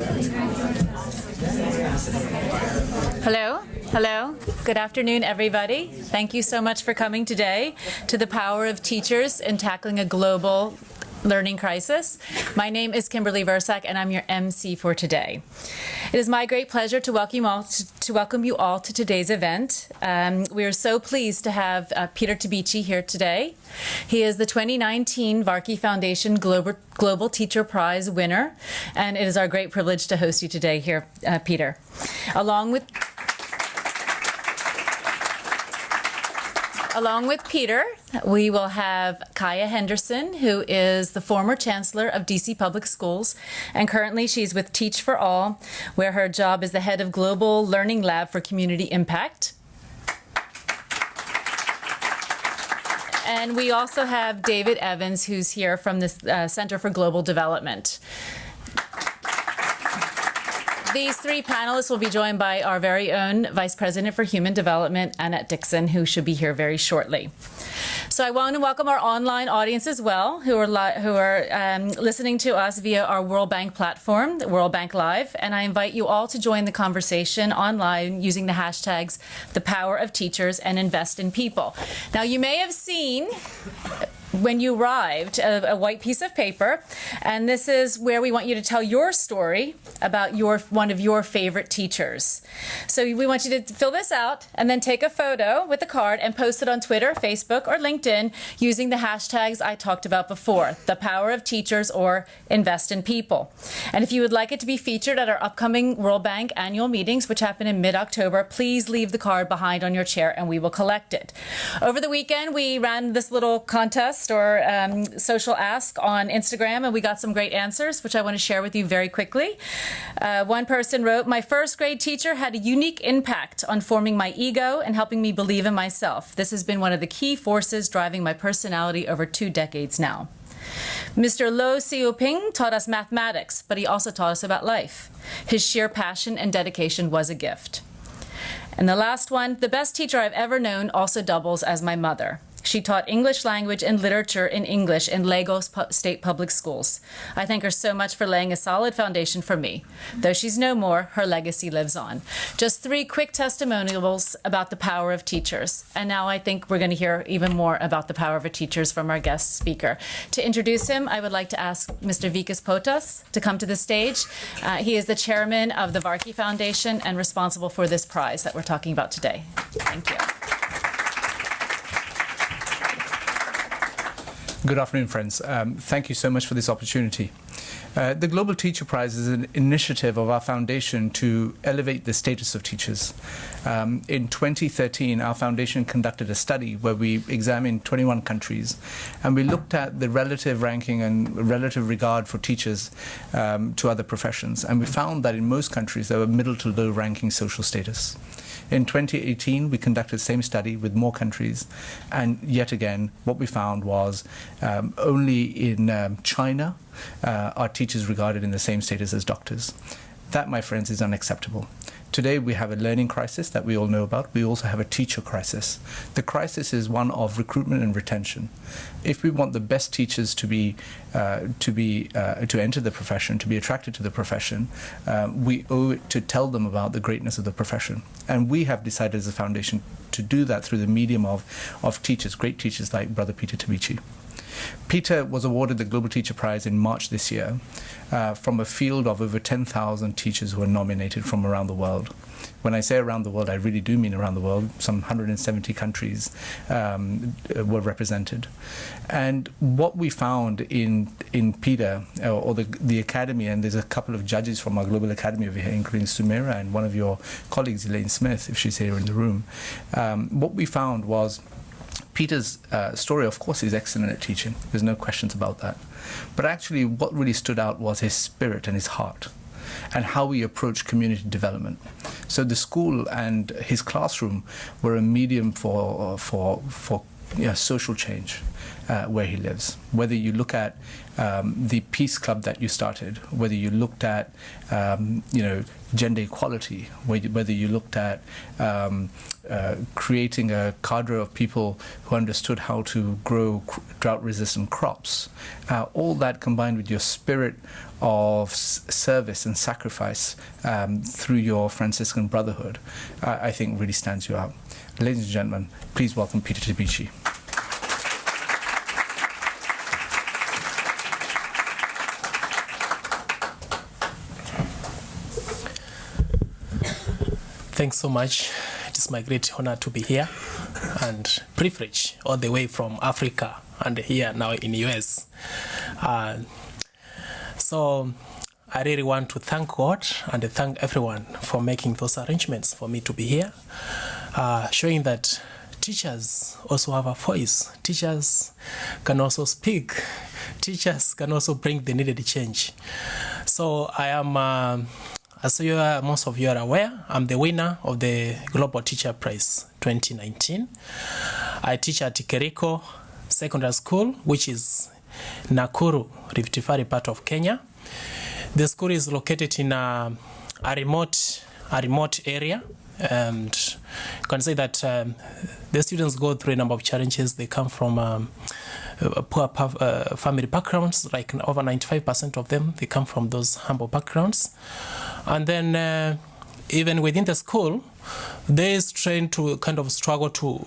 Hello. Hello. Good afternoon, everybody. Thank you so much for coming today to the Power of Teachers in Tackling a Global Learning Crisis. My name is Kimberly Versak, and I'm your MC for today. It is my great pleasure to welcome you all to today's event. We are so pleased to have Peter Tabichi here today. He is the 2019 Varkey Foundation Global Teacher Prize winner, and it is our great privilege to host you today here, Peter. Along with Peter, we will have Kaya Henderson, who is the former Chancellor of DC Public Schools, and currently she's with Teach for All, where her job is the head of Global Learning Lab for Community Impact. And we also have David Evans, who's here from the Center for Global Development. These three panelists will be joined by our very own Vice President for Human Development, Annette Dixon, who should be here very shortly. So I want to welcome our online audience as well, who are listening to us via our World Bank platform, World Bank Live, and I invite you all to join the conversation online using the hashtags The Power of Teachers and Invest in People. Now, you may have seen when you arrived a white piece of paper, and this is where we want you to tell your story about one of your favorite teachers. So we want you to fill this out and then take a photo with the card and post it on Twitter, Facebook, or LinkedIn using the hashtags I talked about before, The Power of Teachers or Invest in People. And if you would like it to be featured at our upcoming World Bank annual meetings, which happen in mid-October, please leave the card behind on your chair and we will collect it. Over the weekend, we ran this little contest or social ask on Instagram, and we got some great answers, which I want to share with you very quickly. One person wrote, "My first grade teacher had a unique impact on forming my ego and helping me believe in myself. This has been one of the key forces driving my personality over 2 decades now." Mr. Lo Xiaoping taught us mathematics, but he also taught us about life. His sheer passion and dedication was a gift. And the last one, "The best teacher I've ever known also doubles as my mother. She taught English language and literature in English in Lagos State Public Schools. I thank her so much for laying a solid foundation for me. Though she's no more, her legacy lives on." Just 3 quick testimonials about the power of teachers. And now I think we're going to hear even more about the power of teachers from our guest speaker. To introduce him, I would like to ask Mr. Vikas Potas to come to the stage. He is the chairman of the Varkey Foundation and responsible for this prize that we're talking about today. Thank you. Good afternoon, friends. Thank you so much for this opportunity. The Global Teacher Prize is an initiative of our foundation to elevate the status of teachers. In 2013, our foundation conducted a study where we examined 21 countries, and we looked at the relative ranking and relative regard for teachers to other professions. And we found that in most countries, there were middle to low ranking social status. In 2018, we conducted the same study with more countries, and yet again, what we found was only in China are teachers regarded in the same status as doctors. That, my friends, is unacceptable. Today, we have a learning crisis that we all know about. We also have a teacher crisis. The crisis is one of recruitment and retention. If we want the best teachers to enter the profession, to be attracted to the profession, we owe it to tell them about the greatness of the profession. And we have decided as a foundation to do that through the medium of teachers, great teachers like Brother Peter Tabichi. Peter was awarded the Global Teacher Prize in March this year from a field of over 10,000 teachers who were nominated from around the world. When I say around the world, I really do mean around the world. Some 170 countries were represented. And what we found in Peter, or the Academy, and there's a couple of judges from our Global Academy over here, including Sumaira and one of your colleagues, Elaine Smith, if she's here in the room, what we found was Peter's story, of course, is excellent at teaching. There's no questions about that. But actually, what really stood out was his spirit and his heart, and how he approached community development. So the school and his classroom were a medium for social change where he lives. Whether you look at the Peace Club that you started, whether you looked at gender equality, whether you looked at creating a cadre of people who understood how to grow drought-resistant crops. All that combined with your spirit of service and sacrifice through your Franciscan brotherhood, I think really stands you out. Ladies and gentlemen, please welcome Peter Tabichi. Thanks so much. It is my great honor to be here and privilege all the way from Africa and here now in the US. So I really want to thank God and thank everyone for making those arrangements for me to be here, showing that teachers also have a voice. Teachers can also speak. Teachers can also bring the needed change. So I am as most of you are aware, I'm the winner of the Global Teacher Prize 2019. I teach at Keriko Secondary School, which is Nakuru, Rift Valley part of Kenya. The school is located in a remote area, and you can say that the students go through a number of challenges. They come from poor family backgrounds, like over 95% of them, they come from those humble backgrounds. And then even within the school, they train to kind of struggle to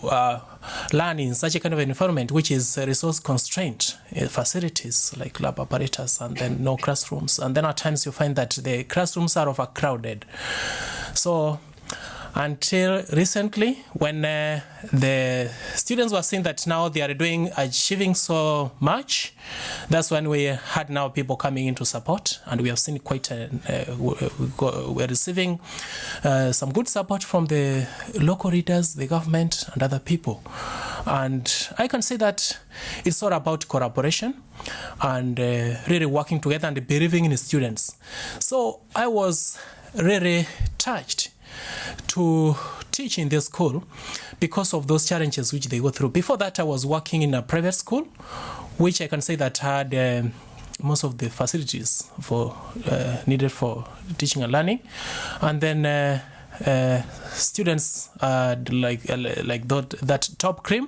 learn in such a kind of environment which is resource constrained, facilities like lab apparatus, and then no classrooms. And then at times you find that the classrooms are overcrowded. So until recently, when the students were seeing that now they are achieving so much, that's when we had now people coming in to support, and we have seen quite we're receiving some good support from the local leaders, the government, and other people. And I can say that it's all about collaboration and really working together and believing in the students. So I was really touched to teach in this school because of those challenges which they go through. Before that, I was working in a private school, which I can say that had most of the facilities for needed for teaching and learning, and then students like that top cream,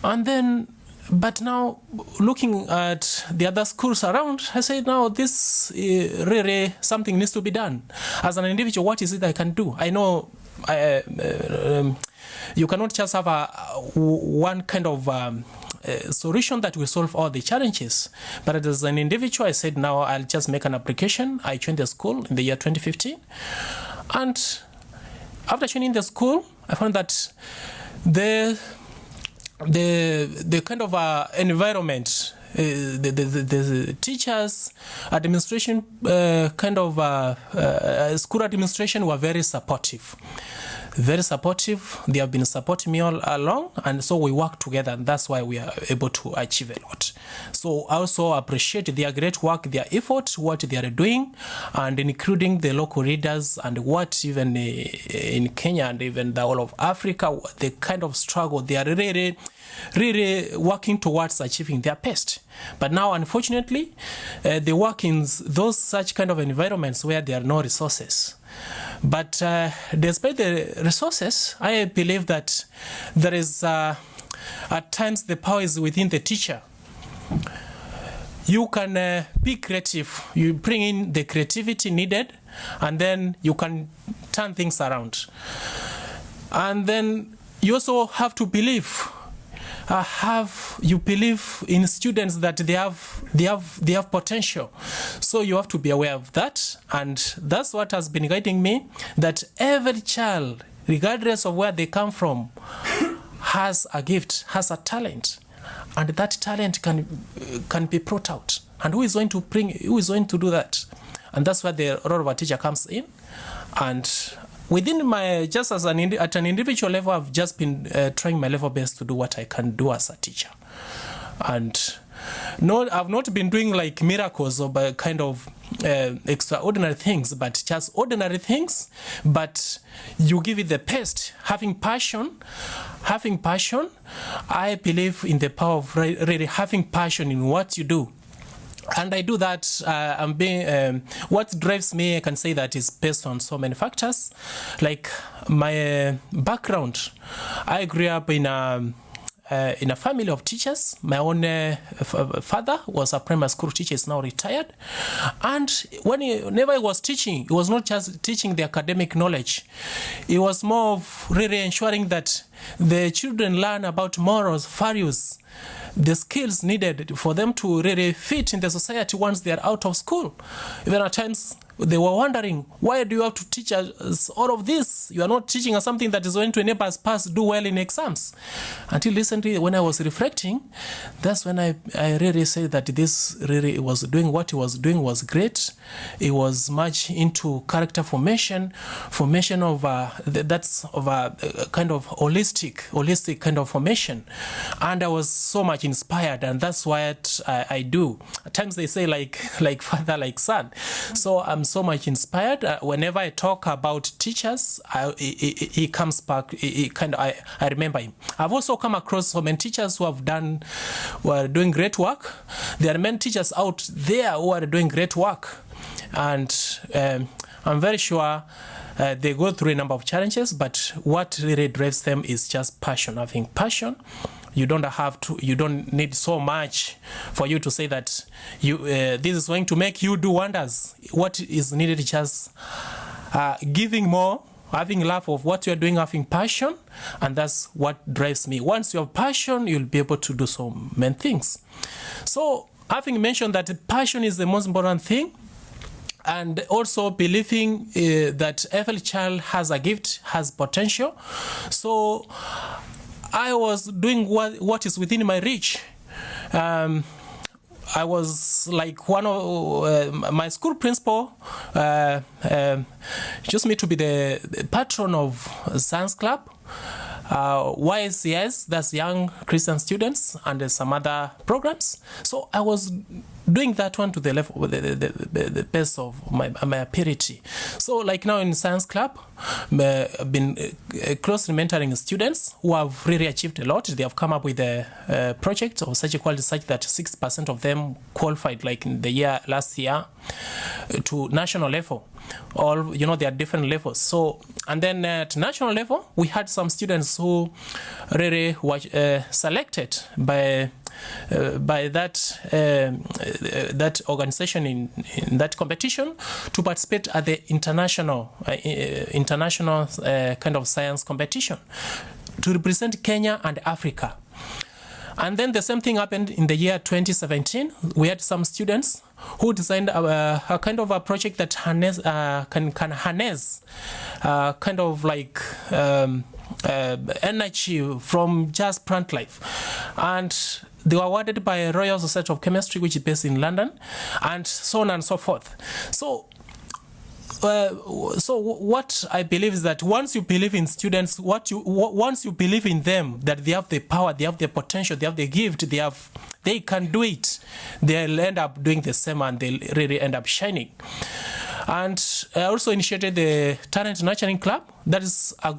and then. But now, looking at the other schools around, I say now this really something needs to be done. As an individual, what is it I can do? I know you cannot just have one kind of solution that will solve all the challenges. But as an individual, I said now I'll just make an application. I joined the school in the year 2015. And after joining the school, I found that the kind of environment, the teachers, administration, kind of school administration were very supportive. Very supportive. They have been supporting me all along, and so we work together, and that's why we are able to achieve a lot. So I also appreciate their great work, their effort, what they are doing, and including the local leaders, and what even in Kenya and even the whole of Africa, the kind of struggle they are really working towards achieving their best. But now, unfortunately, they work in those such kind of environments where there are no resources. But despite the resources, I believe that there is, at times, the power is within the teacher. You can be creative. You bring in the creativity needed, and then you can turn things around. And then you also have to believe. You believe in students that they have potential, so you have to be aware of that, and that's what has been guiding me, that every child, regardless of where they come from, has a gift, has a talent, and that talent can be brought out. And who is going to do that? And that's where the role of a teacher comes in. And within just as at an individual level, I've just been trying my level best to do what I can do as a teacher. And I've not been doing like miracles or kind of extraordinary things, but just ordinary things. But you give it the best. Having passion, I believe in the power of really having passion in what you do. And I do that. What drives me, I can say that is based on so many factors. Like my background, I grew up in a family of teachers. My own father was a primary school teacher, is now retired. And whenever he was teaching, he was not just teaching the academic knowledge. It was more of really ensuring that the children learn about morals, values, the skills needed for them to really fit in the society once they are out of school. Even at times, they were wondering, why do you have to teach us all of this? You are not teaching us something that is going to enable us do well in exams. Until recently, when I was reflecting, that's when I really say that this really was doing what he was doing was great. It was much into character formation of that's of a kind of holistic kind of formation. And I was so much inspired, and that's what I do. At times they say like father, like son. So I'm so much inspired. Whenever I talk about teachers, he comes back. I remember him. I've also come across so many teachers who are doing great work. There are many teachers out there who are doing great work, and I'm very sure they go through a number of challenges. But what really drives them is just passion. Having passion. You don't need so much for you to say that this is going to make you do wonders. What is needed is just giving more, having love of what you're doing, having passion, and that's what drives me. Once you have passion, you'll be able to do so many things. So having mentioned that passion is the most important thing, and also believing that every child has a gift, has potential. So I was doing what is within my reach. I was like one of my school principal chose me to be the patron of science club. YSCS, that's Young Christian Students, and some other programs. So I was doing that one to the level, the best of my ability. So like now in science club, I've been closely mentoring students who have really achieved a lot. They have come up with a project of such a quality such that 6% of them qualified, like in the last year, to national level. There are different levels. So, and then at national level, we had some students who really were selected by that organization in that competition to participate at the international kind of science competition to represent Kenya and Africa. And then the same thing happened in the year 2017. We had some students who designed a kind of a project that can harness kind of like energy from just plant life. And they were awarded by Royal Society of Chemistry, which is based in London, and so on and so forth. So what I believe is that once you believe in students, once you believe in them, that they have the power, they have the potential, they have the gift, they can do it, they'll end up doing the same, and they'll really end up shining. And I also initiated the Talent Nurturing Club. That is a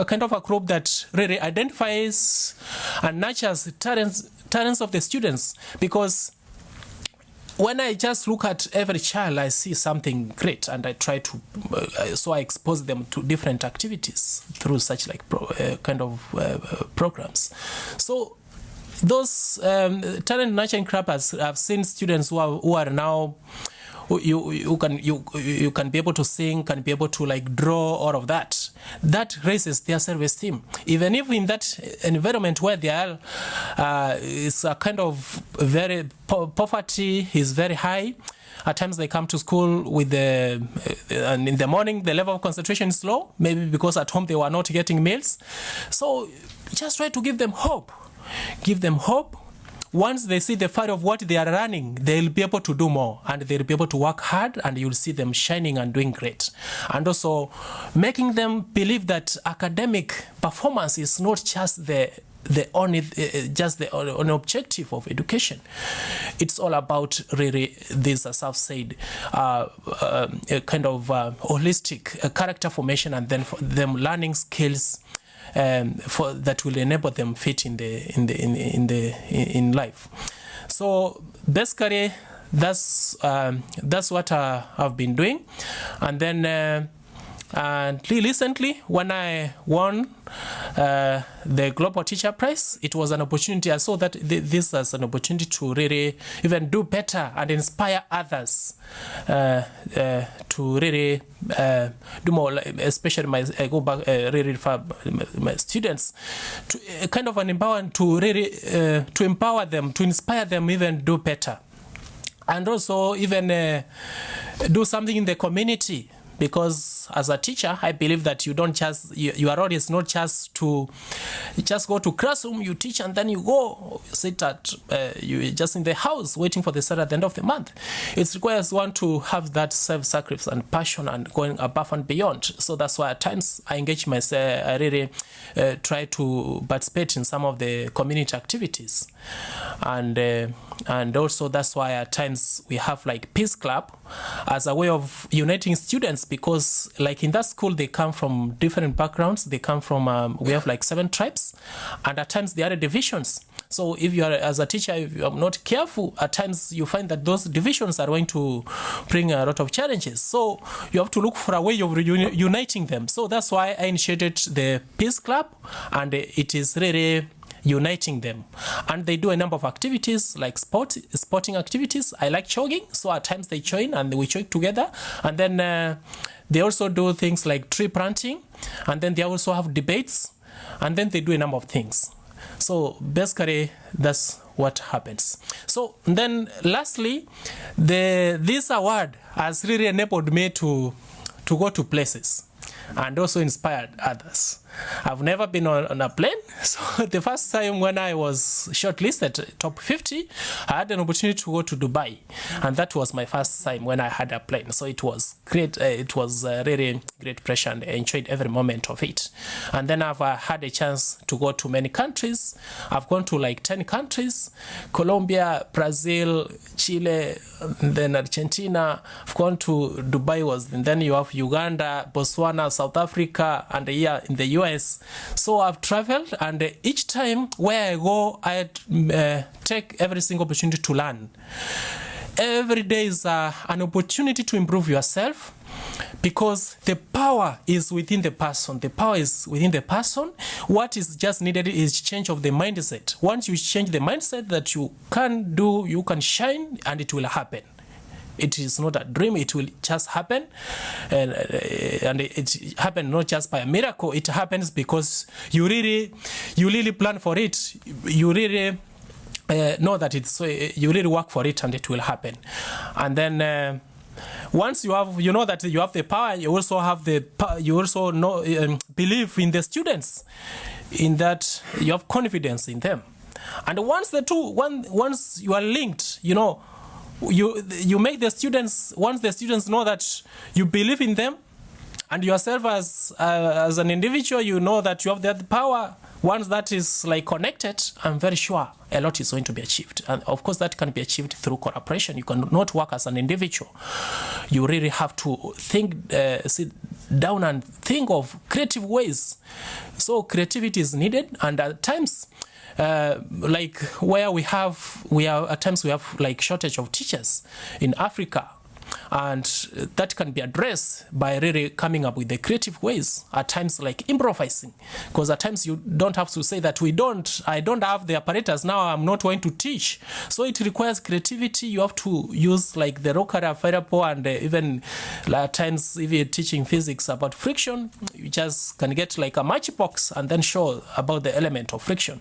kind of a group that really identifies and nurtures talents of the students, because when I just look at every child, I see something great, and I try to, so I expose them to different activities through such like programs. So those talent nurturing clubs, I've seen students who are now, you can be able to sing, can be able to like draw, all of that. That raises their self-esteem. Even if in that environment where they are, it's a kind of very poverty is very high. At times they come to school with and in the morning the level of concentration is low, maybe because at home they were not getting meals. So just try to give them hope. Give them hope. Once they see the fire of what they are running, they'll be able to do more, and they'll be able to work hard, and you'll see them shining and doing great. And also making them believe that academic performance is not just the only objective of education. It's all about really this, as I've said, a kind of holistic character formation, and then for them learning skills for that will enable them fit in life. So basically, that's what I've been doing. And then recently, when I won the Global Teacher Prize, it was an opportunity. I saw that this as an opportunity to really even do better and inspire others to really do more, especially I go back really for my students, to kind of an empowerment to really to empower them, to inspire them even do better, and also even do something in the community. Because as a teacher, I believe that you don't just, your role is not just to just go to classroom, you teach and then you go sit at, you just in the house waiting for the salary at the end of the month. It requires one to have that self-sacrifice and passion and going above and beyond. So that's why at times I engage myself, I really try to participate in some of the community activities. And also that's why at times we have like Peace Club as a way of uniting students, because like in that school they come from different backgrounds. They come from we have like 7 tribes, and at times there are divisions. So if you are, as a teacher, if you are not careful, at times you find that those divisions are going to bring a lot of challenges. So you have to look for a way of uniting them. So that's why I initiated the Peace Club, and it is really uniting them. And they do a number of activities like sporting activities. I like jogging, so at times they join and we jog together. And then they also do things like tree planting, and then they also have debates, and then they do a number of things. So basically that's what happens. So then lastly, this award has really enabled me to go to places and also inspired others. I've never been on a plane, so the first time when I was shortlisted top 50, I had an opportunity to go to Dubai, and that was my first time when I had a plane. So it was great. It was really great pressure, and I enjoyed every moment of it. And then I've had a chance to go to many countries. I've gone to like 10 countries: Colombia, Brazil, Chile, and then Argentina. I've gone to Dubai, and then you have Uganda, Botswana, South Africa, and here in the US. So I've traveled, and each time where I go, I take every single opportunity to learn. Every day is an opportunity to improve yourself, because the power is within the person. The power is within the person. What is just needed is change of the mindset. Once you change the mindset that you can do, you can shine, and it will happen. It is not a dream, it will just happen. And it happens not just by a miracle, it happens because you really plan for it. You really know that it's, you really work for it, and it will happen. And then once you know that you have the power, you also have you also know, believe in the students, in that you have confidence in them. And once once you are linked, you make the students, once the students know that you believe in them, and yourself as an individual, you know that you have that power. Once that is like connected, I'm very sure a lot is going to be achieved. And of course that can be achieved through collaboration. You cannot work as an individual. You really have to sit down and think of creative ways. So creativity is needed, and at times like where we have like shortage of teachers in Africa, and that can be addressed by really coming up with the creative ways, at times like improvising, because at times you don't have to say that I don't have the apparatus, now I'm not going to teach. So it requires creativity. You have to use like the rocker available, and even at times if you're teaching physics about friction, you just can get like a matchbox and then show about the element of friction.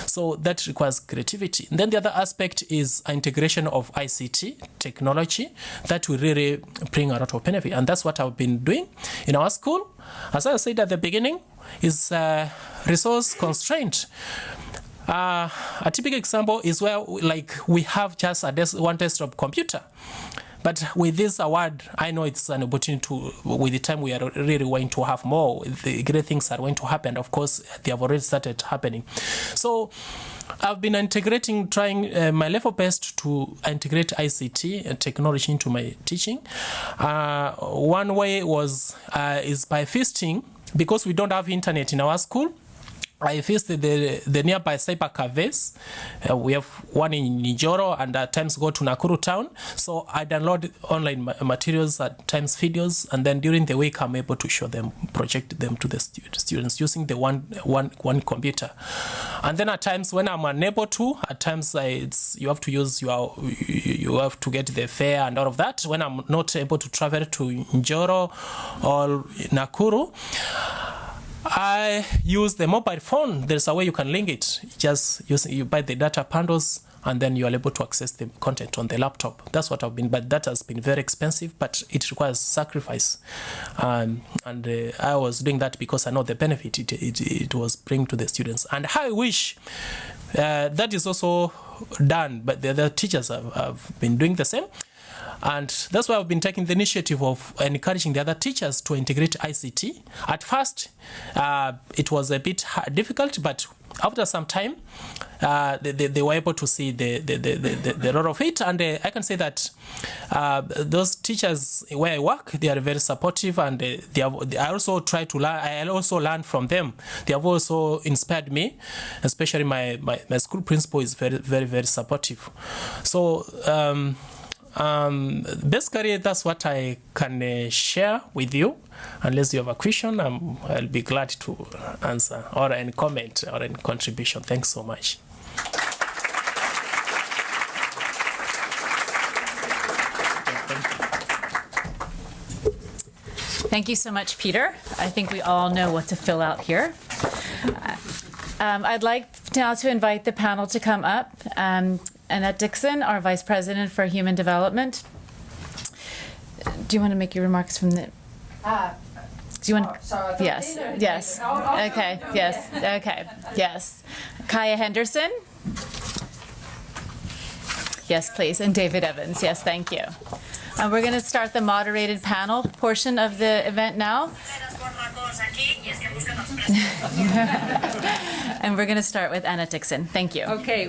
So that requires creativity. And then the other aspect is integration of ICT technology that will really bring a lot of benefit, and that's what I've been doing in our school. As I said at the beginning, is resource constraint. A typical example is where like we have just one desktop computer, but with this award, I know it's an opportunity to, with the time we are really going to have more, the great things are going to happen. Of course, they have already started happening. So I've been trying my level best to integrate ICT and technology into my teaching. One way is by feasting, because we don't have internet in our school. I visited the nearby cyber cafes. We have one in Njoro and at times go to Nakuru town. So I download online materials, at times videos, and then during the week I'm able to show them, project them to the students using the one computer. And then at times when I'm unable to, at times you have to use you have to get the fare and all of that. When I'm not able to travel to Njoro or Nakuru, I use the mobile phone. There's a way you can link it. You buy the data bundles and then you are able to access the content on the laptop. That's what I've been, but that has been very expensive, but it requires sacrifice. I was doing that because I know the benefit it was bringing to the students. And how I wish that is also done, but the other teachers have been doing the same. And that's why I've been taking the initiative of encouraging the other teachers to integrate ICT. At first, it was a bit difficult, but after some time, they were able to see the role of it. And I can say that those teachers where I work, they are very supportive, and I also try to learn. I also learn from them. They have also inspired me, especially my school principal is very, very, very supportive. So. Basically, that's what I can share with you. Unless you have a question, I'll be glad to answer, or any comment or any contribution. Thanks so much. Thank you so much, Peter. I think we all know what to fill out here. I'd like now to invite the panel to come up. Annette Dixon, our Vice President for Human Development. Do you want to make your remarks from the... Do you want? Yes. Yes. Okay. Yes. Okay. Yes. Kaya Henderson. Yes, please. And David Evans. Yes, thank you. And we're going to start the moderated panel portion of the event now. And we're going to start with Annette Dixon. Thank you. Okay.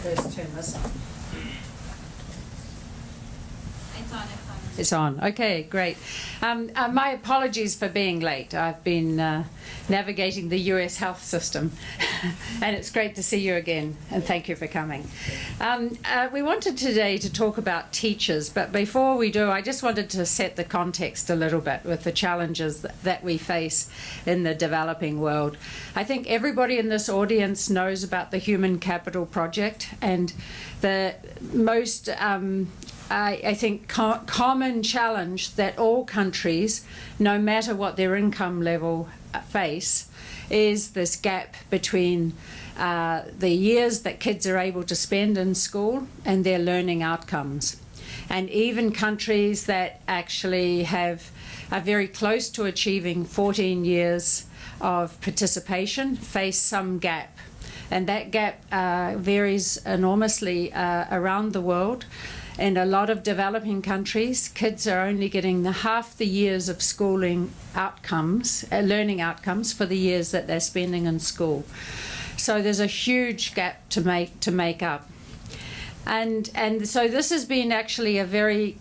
Let's turn this on. It's on. Okay, great. My apologies for being late. I've been navigating the US health system, and it's great to see you again, and thank you for coming. We wanted today to talk about teachers, but before we do, I just wanted to set the context a little bit with the challenges that we face in the developing world. I think everybody in this audience knows about the Human Capital Project, and the most I think common challenge that all countries, no matter what their income level, face is this gap between the years that kids are able to spend in school and their learning outcomes. And even countries that actually are very close to achieving 14 years of participation face some gap. And that gap varies enormously around the world. In a lot of developing countries, kids are only getting half the years of schooling outcomes, learning outcomes for the years that they're spending in school. So there's a huge gap to make up. And so this has been actually a very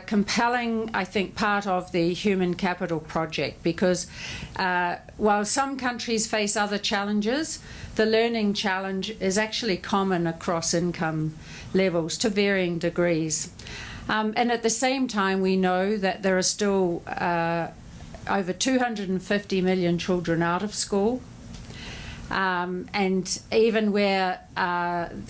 compelling, I think, part of the Human Capital Project, because while some countries face other challenges, the learning challenge is actually common across income levels to varying degrees. And at the same time, we know that there are still over 250 million children out of school. And even where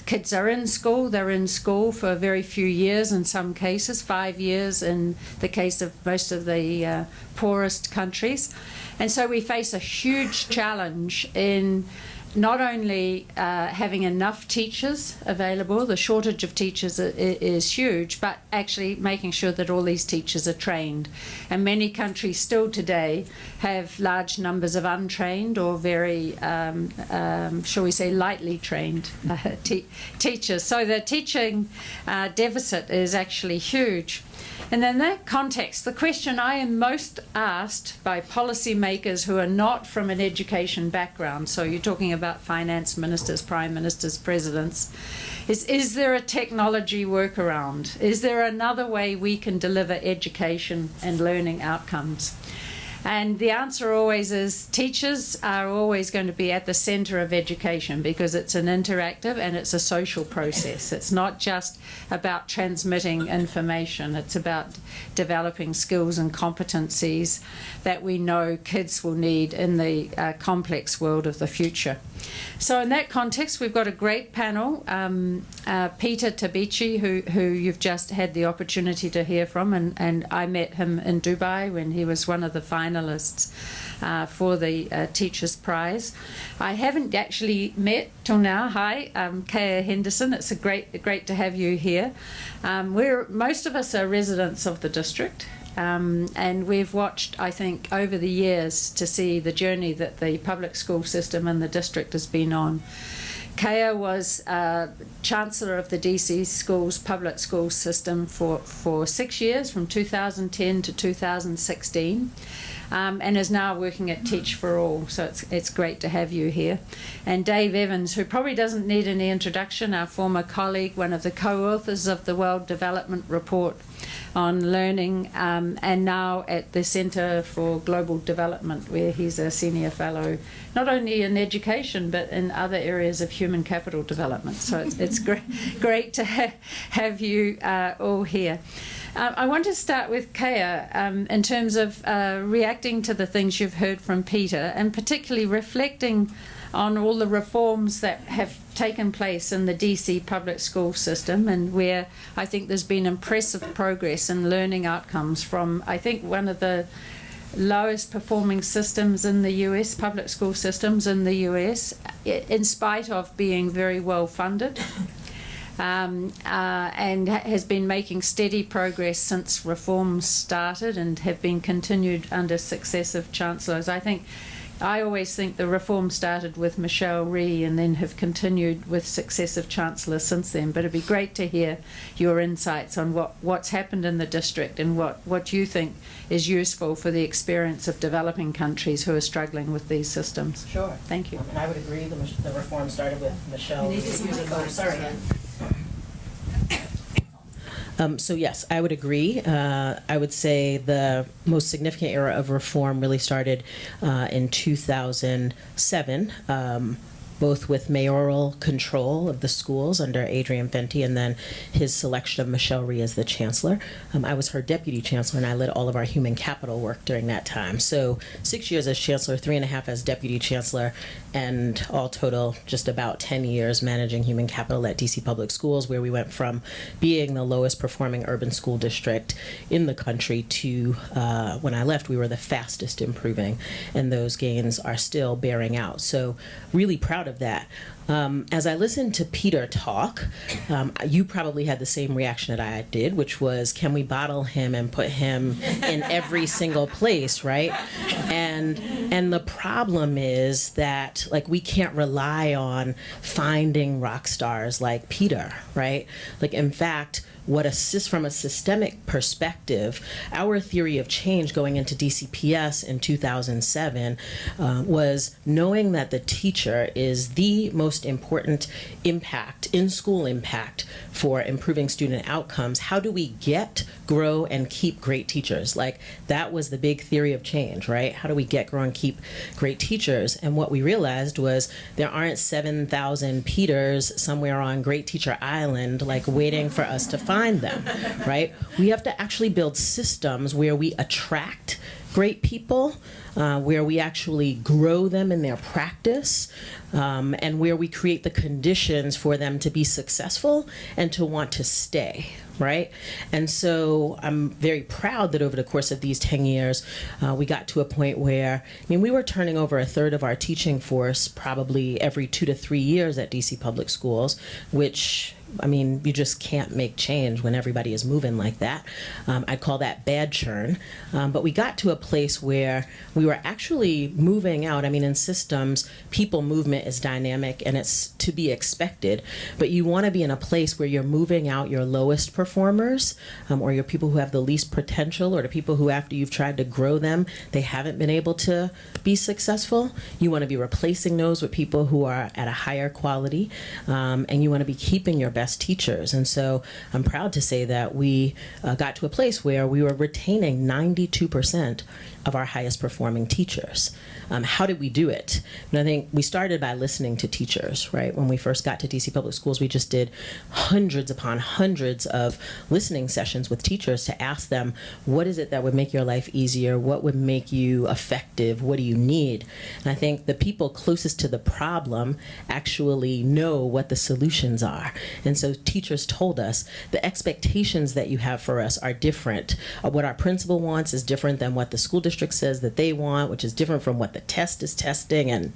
kids are in school, they're in school for very few years in some cases, 5 years in the case of most of the poorest countries. And so we face a huge challenge in not only having enough teachers available, the shortage of teachers is huge, but actually making sure that all these teachers are trained. And many countries still today have large numbers of untrained or very, shall we say, lightly trained teachers. So the teaching deficit is actually huge. And in that context, the question I am most asked by policymakers who are not from an education background, so you're talking about finance ministers, prime ministers, presidents, is there a technology workaround? Is there another way we can deliver education and learning outcomes? And the answer always is teachers are always going to be at the centre of education because it's an interactive and it's a social process. It's not just about transmitting information. It's about developing skills and competencies that we know kids will need in the complex world of the future. So in that context, we've got a great panel. Peter Tabichi, who you've just had the opportunity to hear from, and I met him in Dubai when he was one of the finalists for the Teachers' Prize. I haven't actually met till now. Hi, Kaya Henderson. It's great to have you here. Most of us are residents of the district. And we've watched, I think, over the years to see the journey that the public school system in the district has been on. Kaya was Chancellor of the DC Schools public school system for 6 years, from 2010 to 2016, and is now working at Teach for All. So it's great to have you here. And Dave Evans, who probably doesn't need any introduction, our former colleague, one of the co-authors of the World Development Report on learning, and now at the Centre for Global Development, where he's a senior fellow, not only in education, but in other areas of human capital development. So it's great to have you all here. I want to start with Kaya in terms of reacting to the things you've heard from Peter, and particularly reflecting on all the reforms that have taken place in the DC public school system, and where I think there's been impressive progress in learning outcomes from, I think, one of the lowest performing systems in the US, public school systems in the US, in spite of being very well funded. And has been making steady progress since reforms started and have been continued under successive chancellors. I always think the reform started with Michelle Rhee and then have continued with successive chancellors since then. But it'd be great to hear your insights on what's happened in the district and what you think is useful for the experience of developing countries who are struggling with these systems. Sure. Thank you. And I would agree the reform started with Michelle. So yes, I would agree. I would say the most significant era of reform really started in 2007, both with mayoral control of the schools under Adrian Fenty and then his selection of Michelle Rhee as the chancellor. I was her deputy chancellor, and I led all of our human capital work during that time. So 6 years as chancellor, 3.5 as deputy chancellor, and all total just about 10 years managing human capital at DC Public Schools, where we went from being the lowest performing urban school district in the country to, when I left, we were the fastest improving, and those gains are still bearing out. So really proud of that. As I listened to Peter talk, you probably had the same reaction that I did, which was, can we bottle him and put him in every single place, right? And the problem is that, like, we can't rely on finding rock stars like Peter, right? Like, in fact, from a systemic perspective, our theory of change going into DCPS in 2007 was knowing that the teacher is the most important impact, in-school impact, for improving student outcomes. How do we get, grow, and keep great teachers? Like, that was the big theory of change, right? How do we get, grow, and keep great teachers? And what we realized was there aren't 7,000 Peters somewhere on Great Teacher Island, like, waiting for us to find them, right? We have to actually build systems where we attract great people, where we actually grow them in their practice, and where we create the conditions for them to be successful and to want to stay, right? And so I'm very proud that over the course of these 10 years, we got to a point where, we were turning over a third of our teaching force probably every 2 to 3 years at DC Public Schools, which, you just can't make change when everybody is moving like that. I'd call that bad churn. But we got to a place where we were actually moving out. In systems, people movement is dynamic and it's to be expected. But you want to be in a place where you're moving out your lowest performers, or your people who have the least potential, or the people who, after you've tried to grow them, they haven't been able to be successful. You want to be replacing those with people who are at a higher quality, and you want to be keeping your best teachers. And so I'm proud to say that we got to a place where we were retaining 92% of our highest performing teachers. How did we do it? And I think we started by listening to teachers, right? When we first got to DC Public Schools, we just did hundreds upon hundreds of listening sessions with teachers to ask them, what is it that would make your life easier? What would make you effective? What do you need? And I think the people closest to the problem actually know what the solutions are. And so teachers told us the expectations that you have for us are different. What our principal wants is different than what the school district says that they want, which is different from what the test is testing. And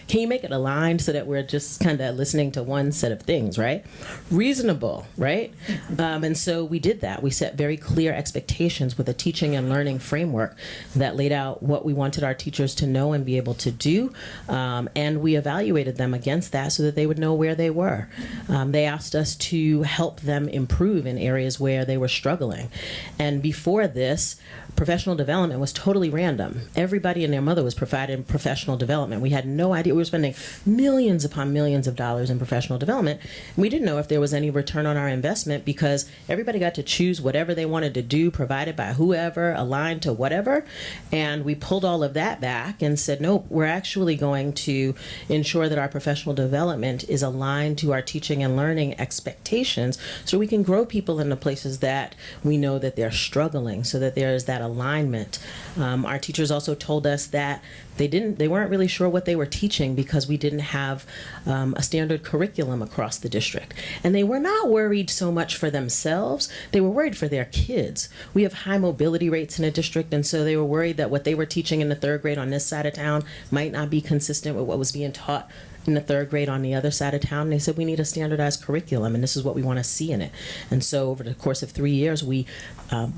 can you make it aligned so that we're just kind of listening to one set of things, right? Reasonable, right? And so we did that. We set very clear expectations with a teaching and learning framework that laid out what we wanted our teachers to know and be able to do. And we evaluated them against that so that they would know where they were. They asked us to help them improve in areas where they were struggling. And before this, professional development was totally random. Everybody and their mother was providing professional development. We had no idea. We were spending millions upon millions of dollars in professional development. We didn't know if there was any return on our investment because everybody got to choose whatever they wanted to do, provided by whoever, aligned to whatever. And we pulled all of that back and said, nope, we're actually going to ensure that our professional development is aligned to our teaching and learning expectations so we can grow people in the places that we know that they're struggling, so that there is that alignment. Our teachers also told us that they weren't really sure what they were teaching because we didn't have a standard curriculum across the district. And they were not worried so much for themselves, they were worried for their kids. We have high mobility rates in a district, and so they were worried that what they were teaching in the third grade on this side of town might not be consistent with what was being taught in the third grade on the other side of town. And they said, we need a standardized curriculum, and this is what we want to see in it. And so over the course of 3 years, we,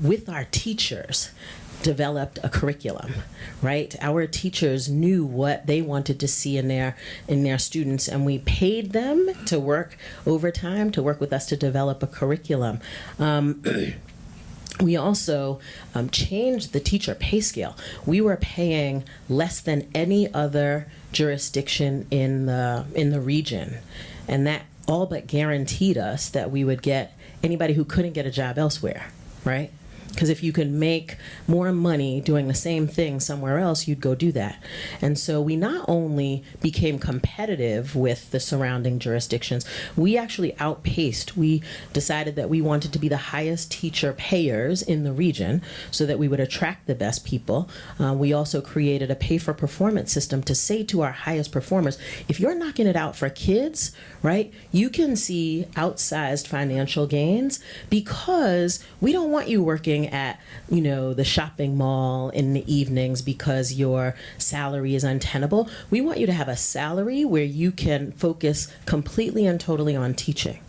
with our teachers, developed a curriculum, right? Our teachers knew what they wanted to see in their students, and we paid them to work overtime to work with us to develop a curriculum. We also changed the teacher pay scale. We were paying less than any other jurisdiction in the region, and that all but guaranteed us that we would get anybody who couldn't get a job elsewhere, right? Because if you could make more money doing the same thing somewhere else, you'd go do that. And so we not only became competitive with the surrounding jurisdictions, we actually outpaced. We decided that we wanted to be the highest teacher payers in the region so that we would attract the best people. We also created a pay-for-performance system to say to our highest performers, if you're knocking it out for kids, right, you can see outsized financial gains because we don't want you working at, the shopping mall in the evenings because your salary is untenable. We want you to have a salary where you can focus completely and totally on teaching.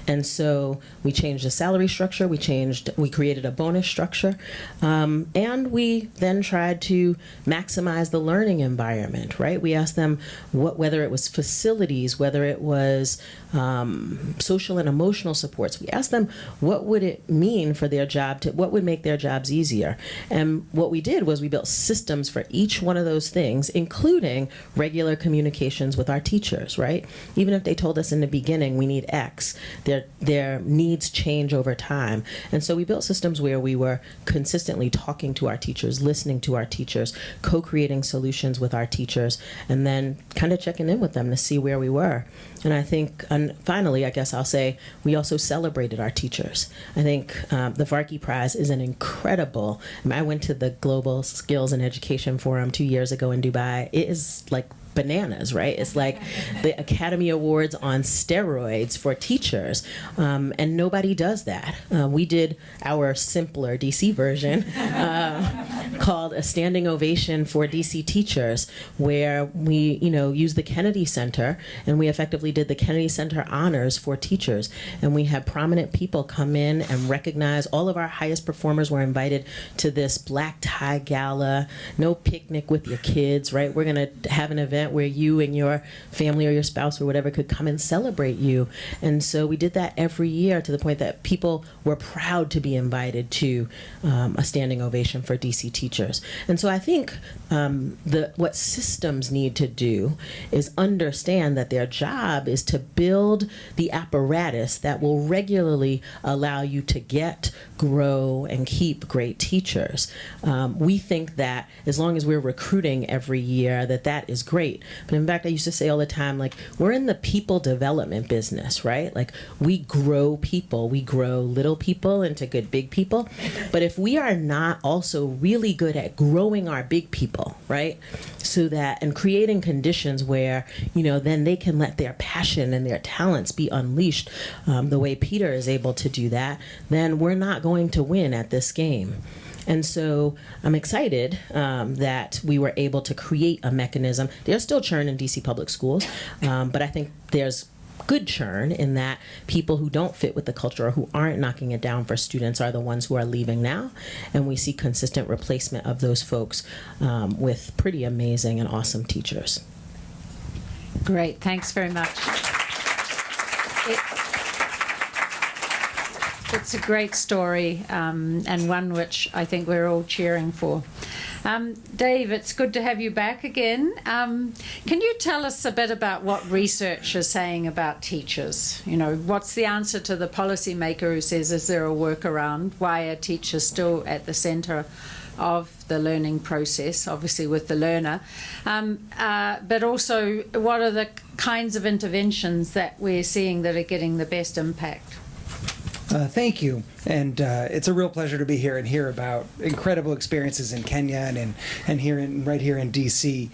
And so we changed the salary structure, we created a bonus structure, and we then tried to maximize the learning environment, right? We asked them whether it was facilities, whether it was social and emotional supports. We asked them what would it mean for their job, what would make their jobs easier. And what we did was we built systems for each one of those things, including regular communications with our teachers, right? Even if they told us in the beginning, we need X, their needs change over time. And so we built systems where we were consistently talking to our teachers, listening to our teachers, co-creating solutions with our teachers, and then kind of checking in with them to see where we were. And I think, and finally, I guess I'll say, we also celebrated our teachers. I think the Varkey Prize is an incredible, I went to the Global Skills and Education Forum 2 years ago in Dubai. It is like bananas, right? It's like the Academy Awards on steroids for teachers, and nobody does that. We did our simpler DC version called a standing ovation for DC teachers, where we, used the Kennedy Center, and we effectively did the Kennedy Center honors for teachers. And we had prominent people come in and recognize all of our highest performers were invited to this black tie gala, no picnic with your kids, right? We're going to have an event where you and your family or your spouse or whatever could come and celebrate you. And so we did that every year, to the point that people were proud to be invited to a standing ovation for DC teachers. And so I think what systems need to do is understand that their job is to build the apparatus that will regularly allow you to get, grow, and keep great teachers. We think that as long as we're recruiting every year, that is great. But in fact, I used to say all the time, like, we're in the people development business, right? Like, we grow people. We grow little people into good big people. But if we are not also really good at growing our big people, right? So that, and creating conditions where, then they can let their passion and their talents be unleashed the way Peter is able to do that, then we're not going to win at this game. And so I'm excited that we were able to create a mechanism. There's still churn in DC public schools, but I think there's good churn in that people who don't fit with the culture or who aren't knocking it down for students are the ones who are leaving now. And we see consistent replacement of those folks with pretty amazing and awesome teachers. Great, thanks very much. It's a great story, and one which I think we're all cheering for. Dave, it's good to have you back again. Can you tell us a bit about what research is saying about teachers? What's the answer to the policymaker who says, is there a workaround? Why are teachers still at the centre of the learning process, obviously with the learner? But also, what are the kinds of interventions that we're seeing that are getting the best impact? Thank you. And it's a real pleasure to be here and hear about incredible experiences in Kenya and right here in DC.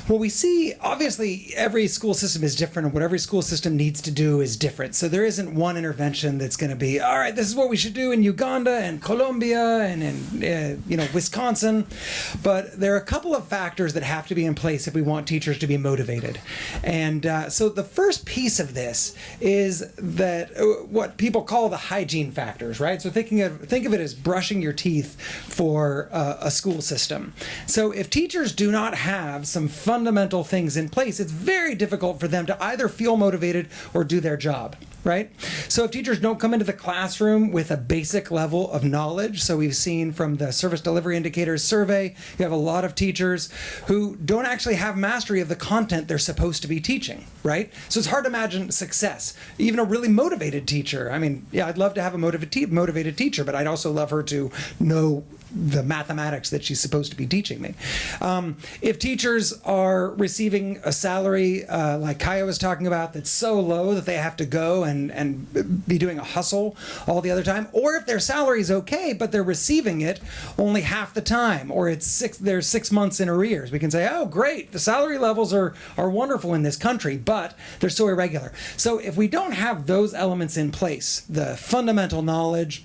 Well, we see, obviously, every school system is different, and what every school system needs to do is different. So there isn't one intervention that's going to be, all right, this is what we should do in Uganda and Colombia and in Wisconsin. But there are a couple of factors that have to be in place if we want teachers to be motivated. And so the first piece of this is that what people call the hygiene factors, right? So think of it as brushing your teeth for a school system. So if teachers do not have some fundamental things in place, it's very difficult for them to either feel motivated or do their job, right? So if teachers don't come into the classroom with a basic level of knowledge, so we've seen from the Service Delivery Indicators survey, you have a lot of teachers who don't actually have mastery of the content they're supposed to be teaching, right? So it's hard to imagine success. Even a really motivated teacher, I'd love to have a motivated teacher, but I'd also love her to know the mathematics that she's supposed to be teaching me. If teachers are receiving a salary like Kaya was talking about that's so low that they have to go and be doing a hustle all the other time, or if their salary is okay but they're receiving it only half the time, or they're 6 months in arrears, we can say, oh great, the salary levels are wonderful in this country, but they're so irregular. So if we don't have those elements in place, the fundamental knowledge,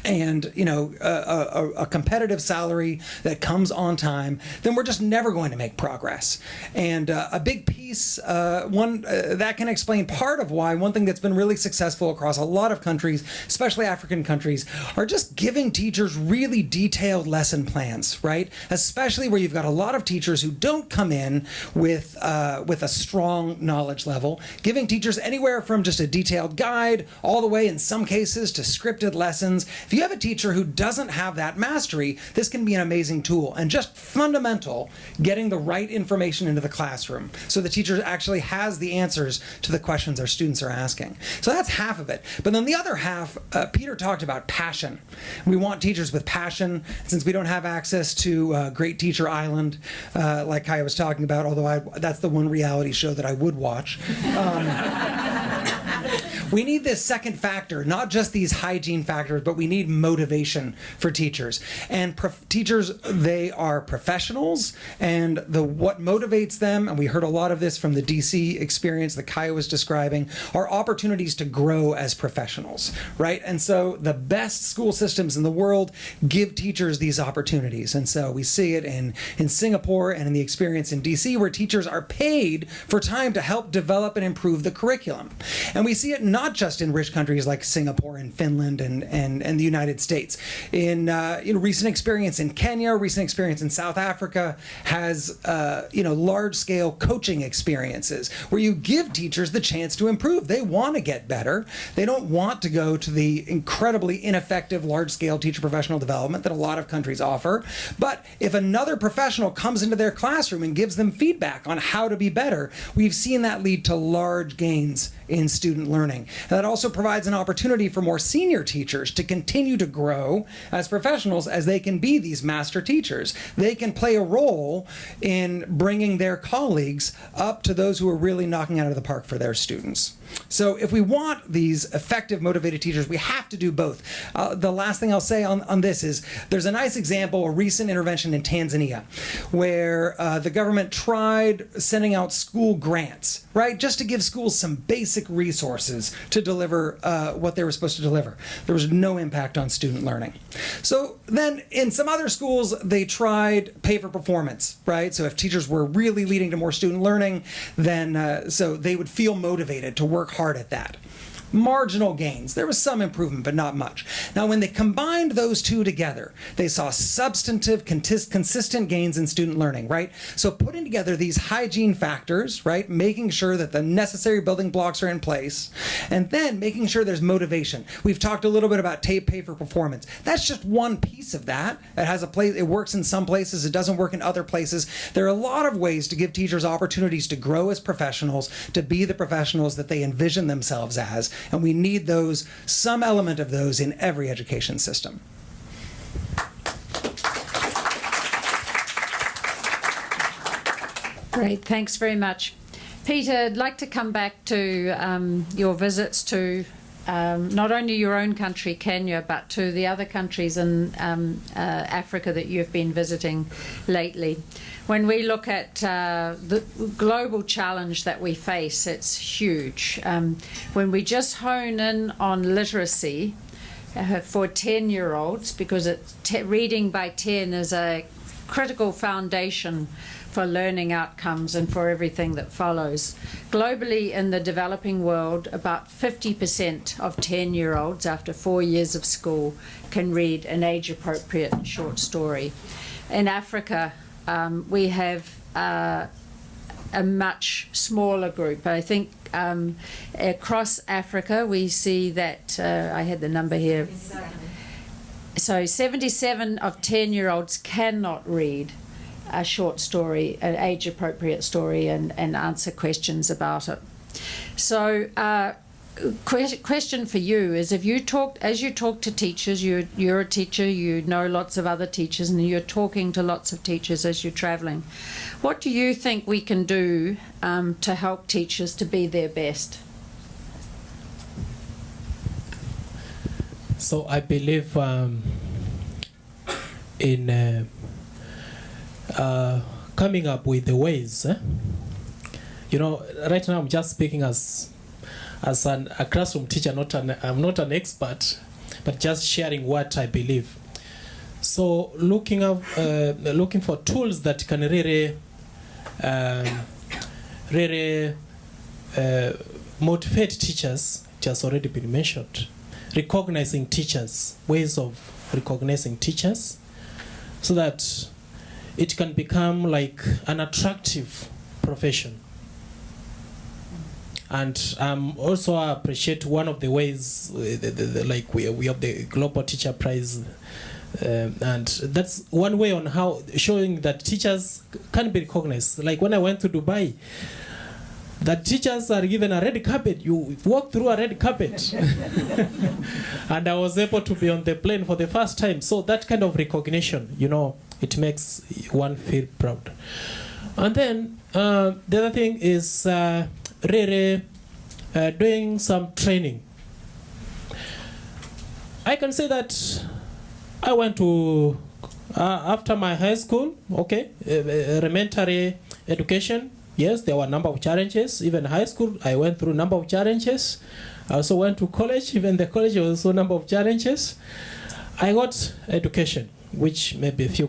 and a competitive salary that comes on time, then we're just never going to make progress. And a big piece, that can explain part of why one thing that's been really successful across a lot of countries, especially African countries, are just giving teachers really detailed lesson plans, right? Especially where you've got a lot of teachers who don't come in with a strong knowledge level, giving teachers anywhere from just a detailed guide all the way, in some cases, to scripted lessons. If you have a teacher who doesn't have that mastery, this can be an amazing tool. And just fundamental, getting the right information into the classroom so the teacher actually has the answers to the questions our students are asking. So that's half of it. But then the other half, Peter talked about passion. We want teachers with passion. Since we don't have access to Great Teacher Island, like Kaya was talking about, although that's the one reality show that I would watch. We need this second factor, not just these hygiene factors, but we need motivation for teachers. And teachers, they are professionals, and what motivates them, and we heard a lot of this from the DC experience that Kaya was describing, are opportunities to grow as professionals, right? And so the best school systems in the world give teachers these opportunities. And so we see it in Singapore and in the experience in DC, where teachers are paid for time to help develop and improve the curriculum. And we see it not just in rich countries like Singapore and Finland and the United States. In recent experience in Kenya, recent experience in South Africa has large-scale coaching experiences where you give teachers the chance to improve. They want to get better. They don't want to go to the incredibly ineffective large-scale teacher professional development that a lot of countries offer. But if another professional comes into their classroom and gives them feedback on how to be better, we've seen that lead to large gains in student learning. And that also provides an opportunity for more senior teachers to continue to grow as professionals as they can be these master teachers. They can play a role in bringing their colleagues up to those who are really knocking out of the park for their students. So if we want these effective, motivated teachers, we have to do both. The last thing I'll say on this is there's a nice example, a recent intervention in Tanzania, where the government tried sending out school grants, right, just to give schools some basic resources to deliver what they were supposed to deliver. There was no impact on student learning. So then in some other schools, they tried pay for performance, right? So if teachers were really leading to more student learning, then so they would feel motivated to work hard at that. Marginal gains. There was some improvement, but not much. Now, when they combined those two together, they saw substantive, consistent gains in student learning, right? So putting together these hygiene factors, right, making sure that the necessary building blocks are in place, and then making sure there's motivation. We've talked a little bit about pay for performance. That's just one piece of that. It has a place. It works in some places. It doesn't work in other places. There are a lot of ways to give teachers opportunities to grow as professionals, to be the professionals that they envision themselves as. And we need those, some element of those in every education system. Great, thanks very much. Peter, I'd like to come back to your visits to not only your own country, Kenya, but to the other countries in Africa that you've been visiting lately. When we look at the global challenge that we face, it's huge. When we just hone in on literacy for 10-year-olds, because reading by 10 is a critical foundation for learning outcomes and for everything that follows. Globally, in the developing world, about 50% of 10-year-olds after 4 years of school can read an age-appropriate short story. In Africa, we have a much smaller group. I think across Africa, we see that, I had the number here. So 77 of 10-year-olds cannot read a short story, an age-appropriate story, and answer questions about it. So question for you is, as you talk to teachers, you're a teacher, you know lots of other teachers, and you're talking to lots of teachers as you're traveling. What do you think we can do to help teachers to be their best? So I believe in coming up with the ways. Right now I'm just speaking as a classroom teacher. I'm not an expert, but just sharing what I believe. So looking for tools that can really motivate teachers. It has already been mentioned. Recognizing teachers, ways of recognizing teachers, so that it can become like an attractive profession. And also I appreciate one of the ways, like we have the Global Teacher Prize, and that's one way on how showing that teachers can be recognized. Like when I went to Dubai, that teachers are given a red carpet. You walk through a red carpet. And I was able to be on the plane for the first time. So that kind of recognition, it makes one feel proud. And then the other thing is really doing some training. I can say that I went to, after my high school, elementary education, yes, there were a number of challenges. Even high school, I went through a number of challenges. I also went to college. Even the college was also a number of challenges. I got education, which maybe a few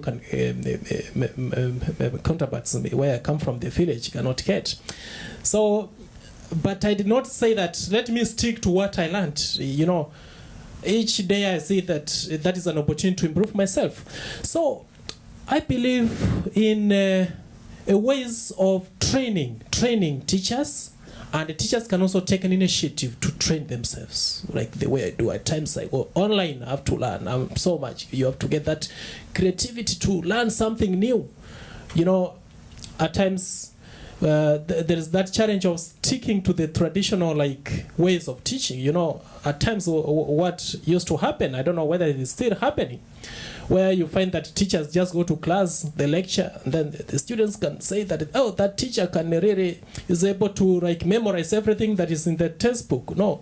counterparts where I come from, the village, cannot get. So, but I did not say that, let me stick to what I learned. You know, each day I see that that is an opportunity to improve myself. So, I believe in a ways of training teachers, and the teachers can also take an initiative to train themselves, like the way I do. At times I go online, I have to learn so much. You have to get that creativity to learn something new. You know, at times there is that challenge of sticking to the traditional ways of teaching. You know, at times what used to happen, I don't know whether it is still happening, where you find that teachers just go to class, they lecture, and then the students can say that, oh, that teacher is able to memorize everything that is in the textbook. No.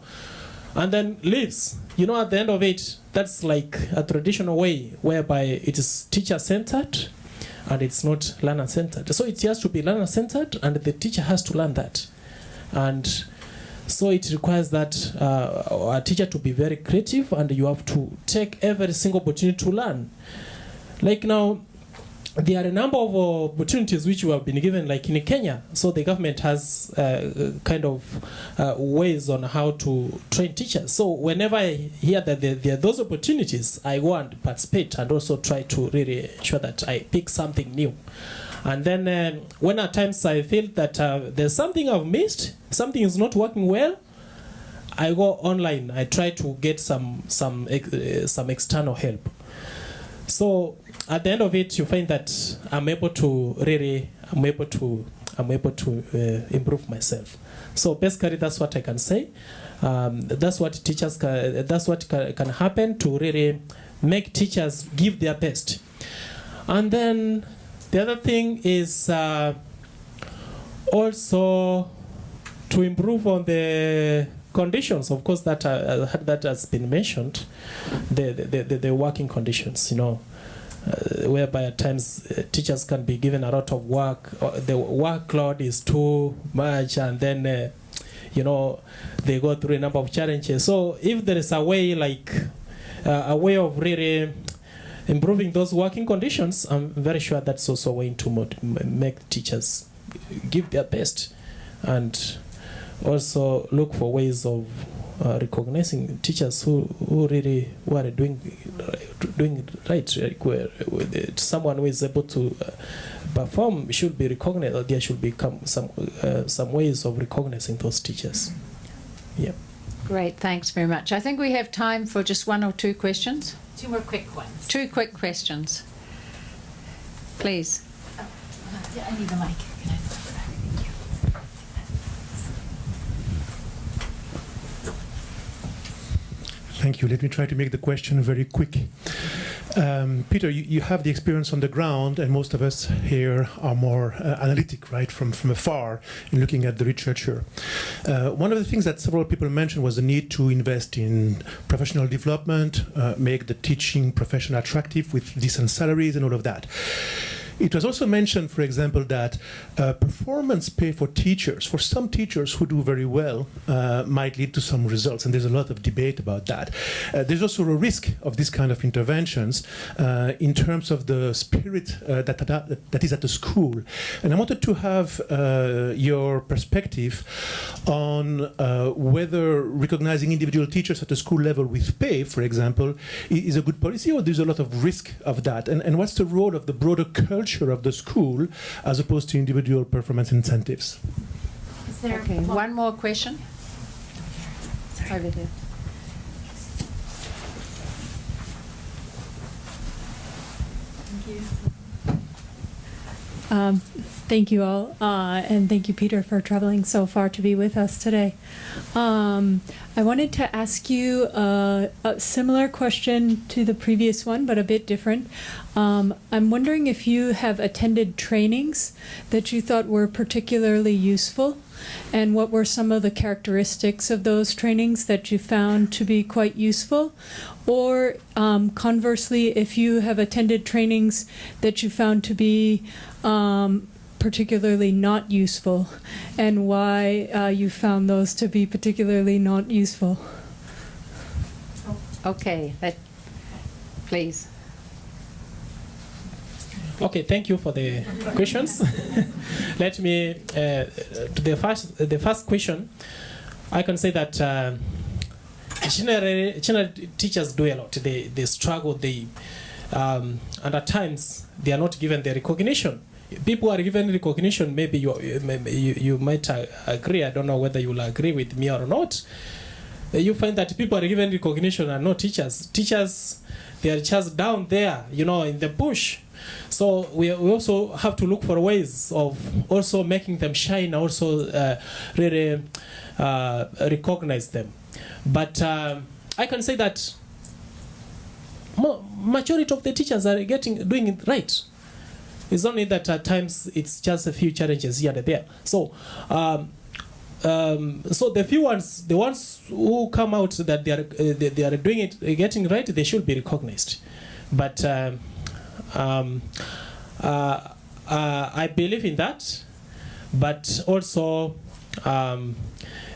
And then leaves. You know, at the end of it, that's like a traditional way whereby it is teacher-centered and it's not learner-centered. So it has to be learner-centered, and the teacher has to learn that. And so it requires that a teacher to be very creative, and you have to take every single opportunity to learn. Like now, there are a number of opportunities which you have been given, like in Kenya. So the government has kind of ways on how to train teachers. So whenever I hear that there are those opportunities, I go and participate and also try to really ensure that I pick something new. And then when at times I feel that there's something I've missed, something is not working well, I go online. I try to get some external help. So at the end of it, you find that I'm able to improve myself. So basically, that's what I can say. That's what teachers can happen to really make teachers give their best. And then the other thing is also to improve on the conditions. Of course, that has been mentioned, the working conditions, you know, whereby at times teachers can be given a lot of work, the workload is too much, and then you know, they go through a number of challenges. So if there is a way a way of really improving those working conditions, I'm very sure that's also going to make teachers give their best, and also look for ways of recognizing teachers who really are doing right. Someone who is able to perform should be recognized, or there should become some ways of recognizing those teachers. Yeah. Great, thanks very much. I think we have time for just one or two questions. Two more quick ones. Two quick questions. Please. I need the mic. Can I have the back? Thank you. Thank you. Let me try to make the question very quick. Peter, you have the experience on the ground, and most of us here are more analytic, right, from afar, in looking at the literature. One of the things that several people mentioned was the need to invest in professional development, make the teaching profession attractive with decent salaries and all of that. It was also mentioned, for example, that performance pay for teachers, for some teachers who do very well, might lead to some results, and there's a lot of debate about that. There's also a risk of this kind of interventions in terms of the spirit that is at the school. And I wanted to have your perspective on whether recognizing individual teachers at the school level with pay, for example, is a good policy, or there's a lot of risk of that. And what's the role of the broader culture of the school as opposed to individual performance incentives? Is there One more question. Over there. Thank you. Thank you all, and thank you, Peter, for traveling so far to be with us today. I wanted to ask you a similar question to the previous one, but a bit different. I'm wondering if you have attended trainings that you thought were particularly useful, and what were some of the characteristics of those trainings that you found to be quite useful? Or conversely, if you have attended trainings that you found to be particularly not useful, and why you found those to be particularly not useful. Okay, please. Okay, thank you for the questions. Let me to the first question. I can say that generally teachers do a lot. They struggle. And at times they are not given the recognition. People are given recognition. Maybe you might agree. I don't know whether you will agree with me or not. You find that people are given recognition and not teachers. Teachers, they are just down there, in the bush. So we also have to look for ways of also making them shine, also really recognize them. But I can say that majority of the teachers are doing it right. It's only that at times it's just a few challenges here and there. So, so the ones who come out that they are doing it, getting right, they should be recognized. But I believe in that. But also,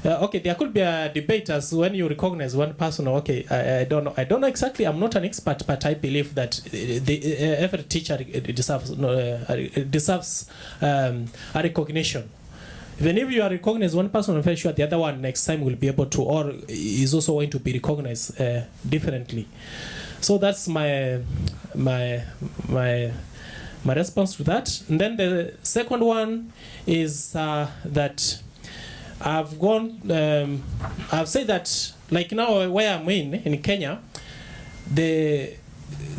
okay, there could be a debate as when you recognize one person. Okay, I don't know exactly. I'm not an expert, but I believe that every teacher deserves a recognition. Even if you are recognized one person, I'm very sure the other one next time will be able to, or is also going to be recognized differently. So that's my response to that. And then the second one is that I've said that, like now where I'm in Kenya, the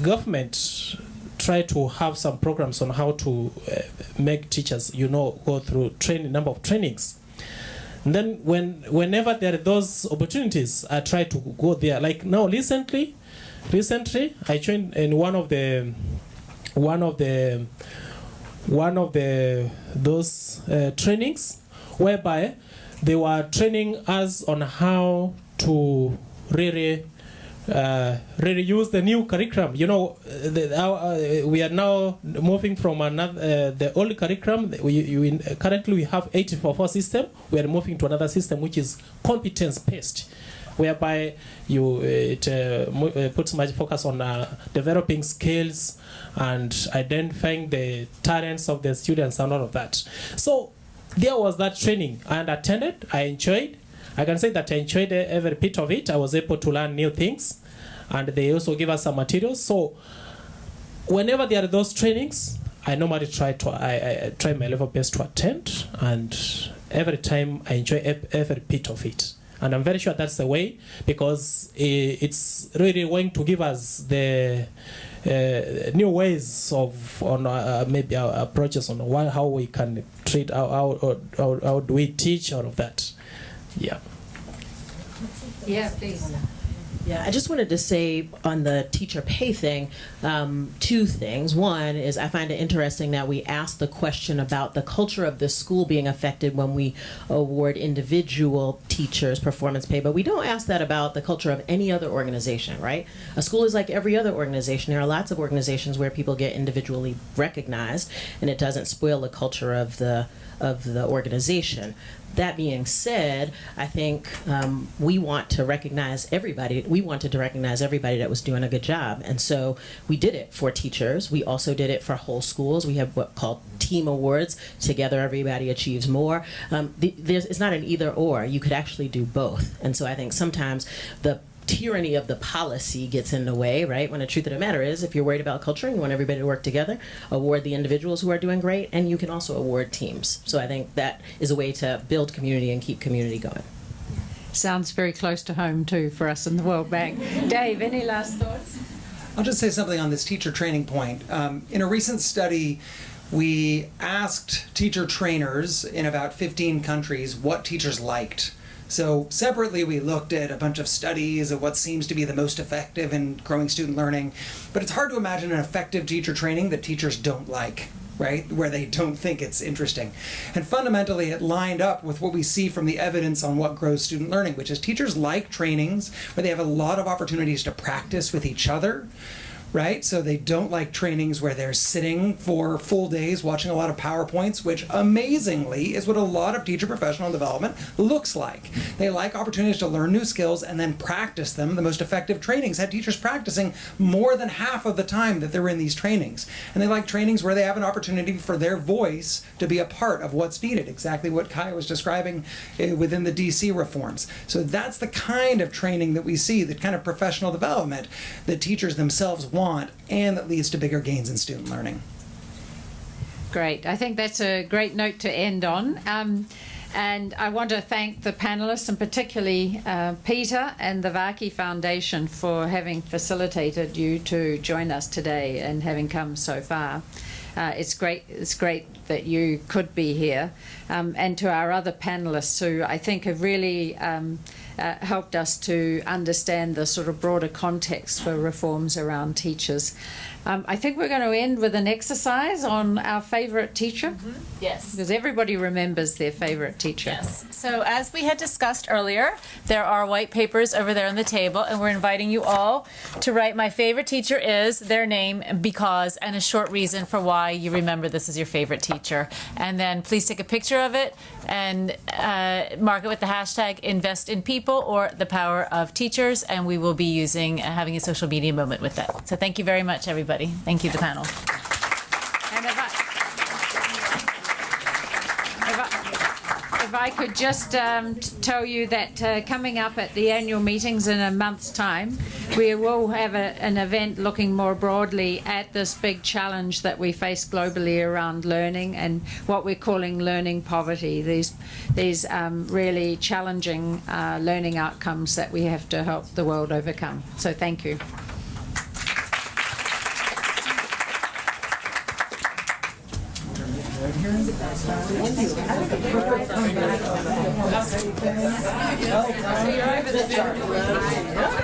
government try to have some programs on how to make teachers, go through number of trainings. And then whenever there are those opportunities, I try to go there. Like now, recently, I joined in one of those trainings, whereby they were training us on how to really use the new curriculum. We are now moving from the old curriculum. Currently we have 844 system. We are moving to another system which is competence-based, whereby it puts much focus on developing skills and identifying the talents of the students and all of that. So there was that training and attended. I enjoyed. I can say that I enjoyed every bit of it. I was able to learn new things, and they also give us some materials. So whenever there are those trainings, I normally try my level best to attend, and every time I enjoy every bit of it. And I'm very sure that's the way, because it's really going to give us the new ways maybe our approaches on how we can treat, how do we teach, all of that. Yeah. Yeah, please. Yeah, I just wanted to say on the teacher pay thing, two things. One is I find it interesting that we asked the question about the culture of the school being affected when we award individual teachers performance pay, but we don't ask that about the culture of any other organization, right? A school is like every other organization. There are lots of organizations where people get individually recognized, and it doesn't spoil the culture of the organization. That being said, I think we want to recognize everybody. We wanted to recognize everybody that was doing a good job. And so we did it for teachers. We also did it for whole schools. We have what called team awards. Together, everybody achieves more. It's not an either or. You could actually do both. And so I think sometimes the tyranny of the policy gets in the way, right? When the truth of the matter is, if you're worried about culture and you want everybody to work together, award the individuals who are doing great, and you can also award teams. So I think that is a way to build community and keep community going. Sounds very close to home too for us in the World Bank. Dave, any last thoughts? I'll just say something on this teacher training point. In a recent study, we asked teacher trainers in about 15 countries what teachers liked. So separately, we looked at a bunch of studies of what seems to be the most effective in growing student learning. But it's hard to imagine an effective teacher training that teachers don't like, right? Where they don't think it's interesting. And fundamentally, it lined up with what we see from the evidence on what grows student learning, which is teachers like trainings where they have a lot of opportunities to practice with each other, right? So they don't like trainings where they're sitting for full days watching a lot of PowerPoints, which amazingly is what a lot of teacher professional development looks like. They like opportunities to learn new skills and then practice them. The most effective trainings had teachers practicing more than half of the time that they're in these trainings. And they like trainings where they have an opportunity for their voice to be a part of what's needed, exactly what Kai was describing within the DC reforms. So that's the kind of training that we see, the kind of professional development that teachers themselves want, and that leads to bigger gains in student learning. Great. I think that's a great note to end on. And I want to thank the panelists, and particularly Peter and the Vaki Foundation for having facilitated you to join us today and having come so far. It's great that you could be here. And to our other panelists who I think have really helped us to understand the sort of broader context for reforms around teachers. I think we're going to end with an exercise on our favourite teacher. Yes. Because everybody remembers their favourite teacher. Yes. So as we had discussed earlier, there are white papers over there on the table, and we're inviting you all to write "My favorite teacher is," their name, because, and a short reason for why you remember this as your favorite teacher. And then please take a picture of it and mark it with the hashtag #InvestInPeople or the power of teachers, and we will be having a social media moment with that. So thank you very much, everybody. Thank you, the panel. And if I could just tell you that coming up at the annual meetings in a month's time, we will have an event looking more broadly at this big challenge that we face globally around learning and what we're calling learning poverty, these really challenging learning outcomes that we have to help the world overcome. So thank you. Thank you.